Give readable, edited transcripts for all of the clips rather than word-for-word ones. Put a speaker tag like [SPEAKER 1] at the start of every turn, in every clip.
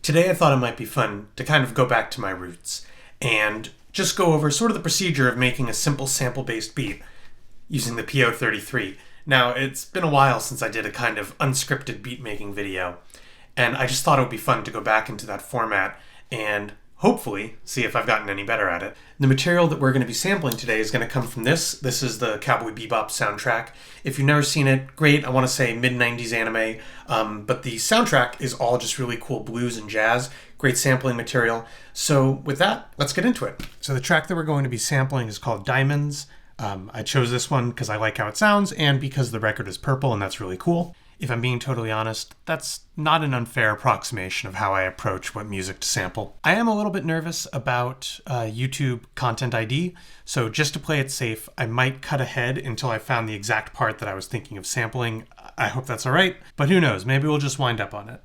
[SPEAKER 1] Today I thought it might be fun to kind of go back to my roots and just go over sort of the procedure of making a simple sample-based beat using the PO-33. Now, it's been a while since I did a kind of unscripted beat-making video, and I just thought it would be fun to go back into that format and hopefully see if I've gotten any better at it. The material that we're going to be sampling today is going to come from this. This is the Cowboy Bebop soundtrack. If you've never seen it, great. I want to say mid-90s anime. But the soundtrack is all just really cool blues and jazz. Great sampling material. So with that, let's get into it. So the track that we're going to be sampling is called Diamonds. I chose this one because I like how it sounds and because the record is purple and that's really cool. If I'm being totally honest, that's not an unfair approximation of how I approach what music to sample. I am a little bit nervous about YouTube Content ID, so just to play it safe, I might cut ahead until I found the exact part that I was thinking of sampling. I hope that's all right, but who knows, maybe we'll just wind up on it.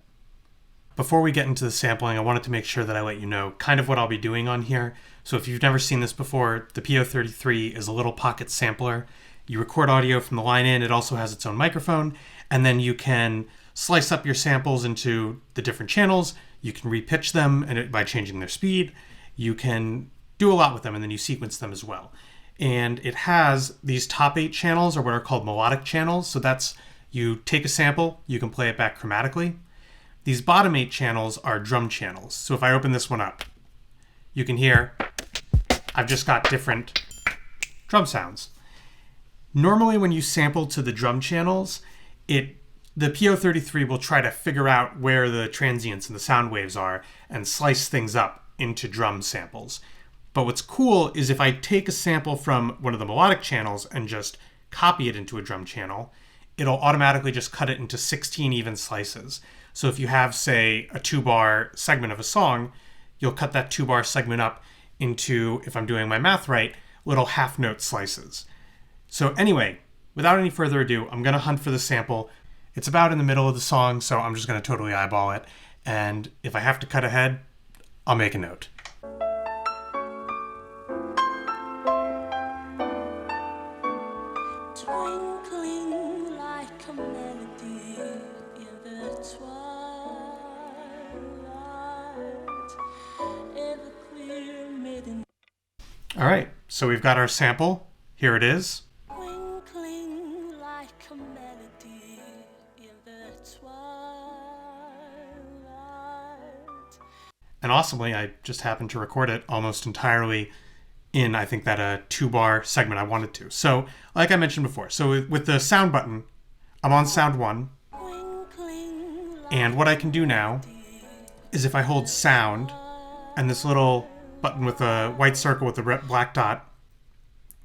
[SPEAKER 1] Before we get into the sampling, I wanted to make sure that I let you know kind of what I'll be doing on here. So if you've never seen this before, the PO-33 is a little pocket sampler. You record audio from the line in, it also has its own microphone, and then you can slice up your samples into the different channels. You can repitch them by changing their speed. You can do a lot with them, and then you sequence them as well. And it has these top 8 channels, or what are called melodic channels. So that's, you take a sample, you can play it back chromatically. These bottom 8 channels are drum channels. So if I open this one up, you can hear I've just got different drum sounds. Normally when you sample to the drum channels, the PO-33 will try to figure out where the transients and the sound waves are and slice things up into drum samples. But what's cool is if I take a sample from one of the melodic channels and just copy it into a drum channel, it'll automatically just cut it into 16 even slices. So if you have, say, a 2-bar segment of a song, you'll cut that 2-bar segment up into, if I'm doing my math right, little half-note slices. So anyway, without any further ado, I'm going to hunt for the sample. It's about in the middle of the song, so I'm just going to totally eyeball it. And if I have to cut ahead, I'll make a note.
[SPEAKER 2] Twinkling like a melody in the twilight, ever clear maiden.
[SPEAKER 1] All right, so we've got our sample. Here it is.
[SPEAKER 2] Twinkling like a melody in the twilight.
[SPEAKER 1] And awesomely, I just happened to record it almost entirely in, I think, that 2-bar segment I wanted to. So, like I mentioned before, so with the sound button, I'm on sound 1. And what I can do now is if I hold sound and this little button with a white circle with a black dot,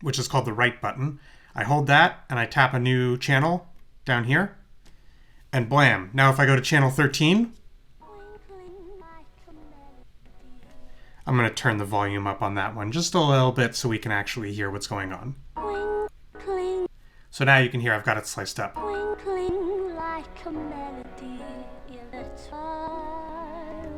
[SPEAKER 1] which is called the right button, I hold that and I tap a new channel down here, and blam. Now if I go to channel 13, I'm going to turn the volume up on that one just a little bit so we can actually hear what's going on. So now you can hear I've got it sliced up.
[SPEAKER 2] Twinkling like a melody in the twilight.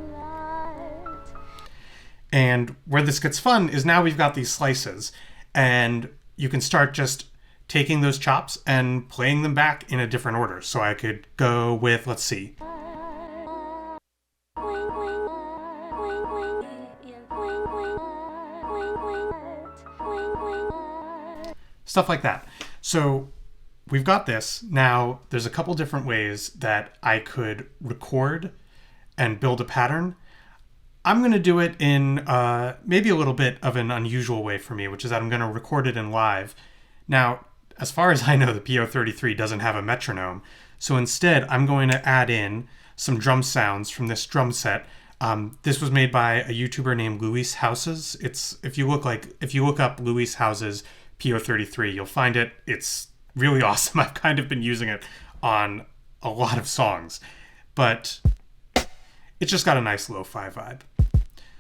[SPEAKER 1] And where this gets fun is now we've got these slices, and you can start just taking those chops and playing them back in a different order. So I could go with, let's see. Stuff like that. So we've got this. Now there's a couple different ways that I could record and build a pattern. I'm going to do it in maybe a little bit of an unusual way for me, which is that I'm going to record it in live. Now, as far as I know, the PO-33 doesn't have a metronome. So instead, I'm going to add in some drum sounds from this drum set. This was made by a YouTuber named Luis Houses. If you look up Luis Houses PO-33, you'll find it. It's really awesome. I've kind of been using it on a lot of songs, but it's just got a nice lo-fi vibe.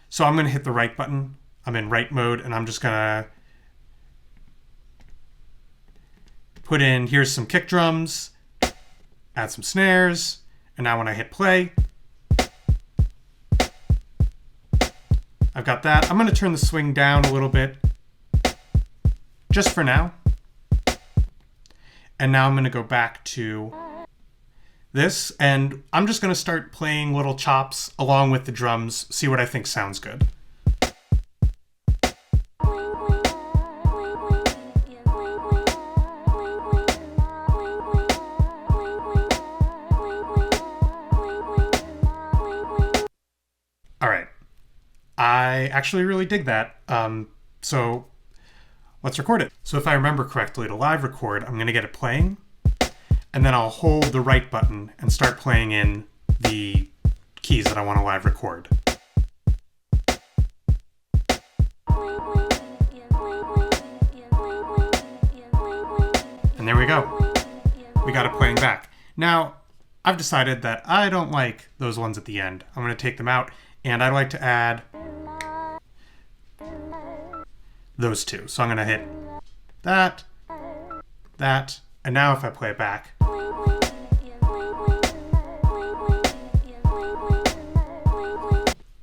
[SPEAKER 1] So I'm going to hit the right button. I'm in write mode, and I'm just going to put in, here's some kick drums, add some snares, and now when I hit play, I've got that. I'm going to turn the swing down a little bit, just for now. And now I'm going to go back to this, and I'm just going to start playing little chops along with the drums, see what I think sounds good. All right. I actually really dig that. So let's record it. So if I remember correctly, to live record, I'm going to get it playing, and then I'll hold the right button and start playing in the keys that I want to live record. And there we go. We got it playing back. Now, I've decided that I don't like those ones at the end. I'm going to take them out, and I'd like to add those two. So I'm going to hit that, and now if I play it back,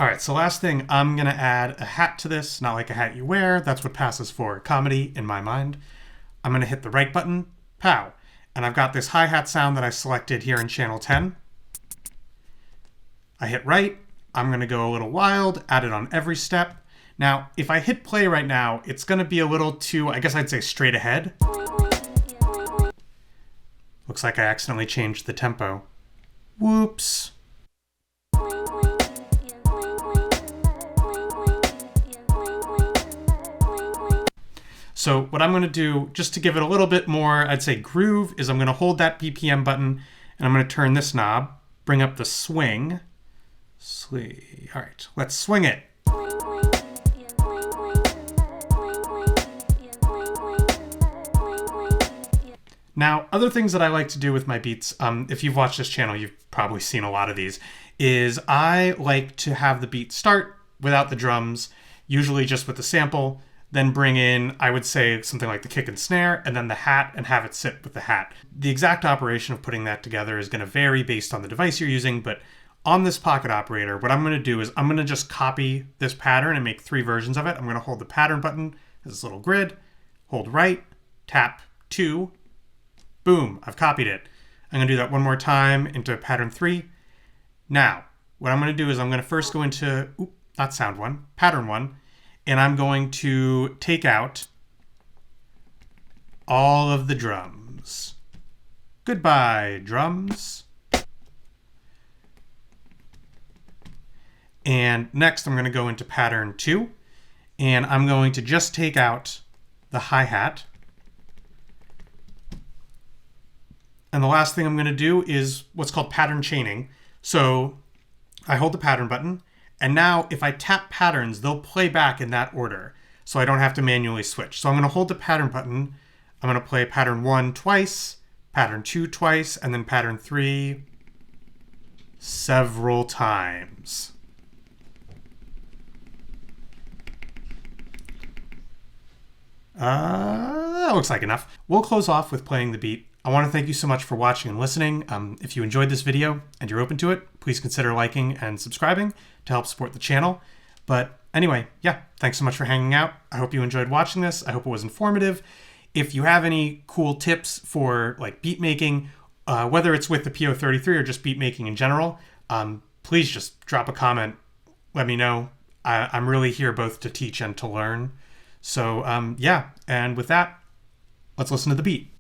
[SPEAKER 1] all right, so last thing, I'm going to add a hat to this, not like a hat you wear. That's what passes for comedy in my mind. I'm going to hit the right button, pow. And I've got this hi-hat sound that I selected here in channel 10. I hit right. I'm going to go a little wild, add it on every step. Now, if I hit play right now, it's going to be a little too, I guess I'd say straight ahead. Looks like I accidentally changed the tempo. Whoops. So what I'm going to do, just to give it a little bit more, I'd say groove, is I'm going to hold that BPM button, and I'm going to turn this knob, bring up the swing. All right, let's swing it. Now, other things that I like to do with my beats, if you've watched this channel, you've probably seen a lot of these, is I like to have the beat start without the drums, usually just with the sample, then bring in, I would say, something like the kick and snare, and then the hat, and have it sit with the hat. The exact operation of putting that together is going to vary based on the device you're using, but on this pocket operator, what I'm going to do is I'm going to just copy this pattern and make 3 versions of it. I'm going to hold the pattern button as this little grid, hold right, tap 2, boom, I've copied it. I'm going to do that one more time into pattern 3. Now, what I'm going to do is I'm going to first go into, not sound 1, pattern 1, and I'm going to take out all of the drums. Goodbye, drums. And next I'm going to go into pattern 2, and I'm going to just take out the hi-hat. And the last thing I'm going to do is what's called pattern chaining. So I hold the pattern button, and now if I tap patterns, they'll play back in that order, so I don't have to manually switch. So I'm going to hold the pattern button. I'm going to play pattern 1 twice, pattern 2 twice, and then pattern 3 several times. That looks like enough. We'll close off with playing the beat. I want to thank you so much for watching and listening. If you enjoyed this video and you're open to it, please consider liking and subscribing to help support the channel. But anyway, yeah, thanks so much for hanging out. I hope you enjoyed watching this. I hope it was informative. If you have any cool tips for like beat making, whether it's with the PO-33 or just beat making in general, please just drop a comment. Let me know. I'm really here both to teach and to learn. So yeah, and with that, let's listen to the beat.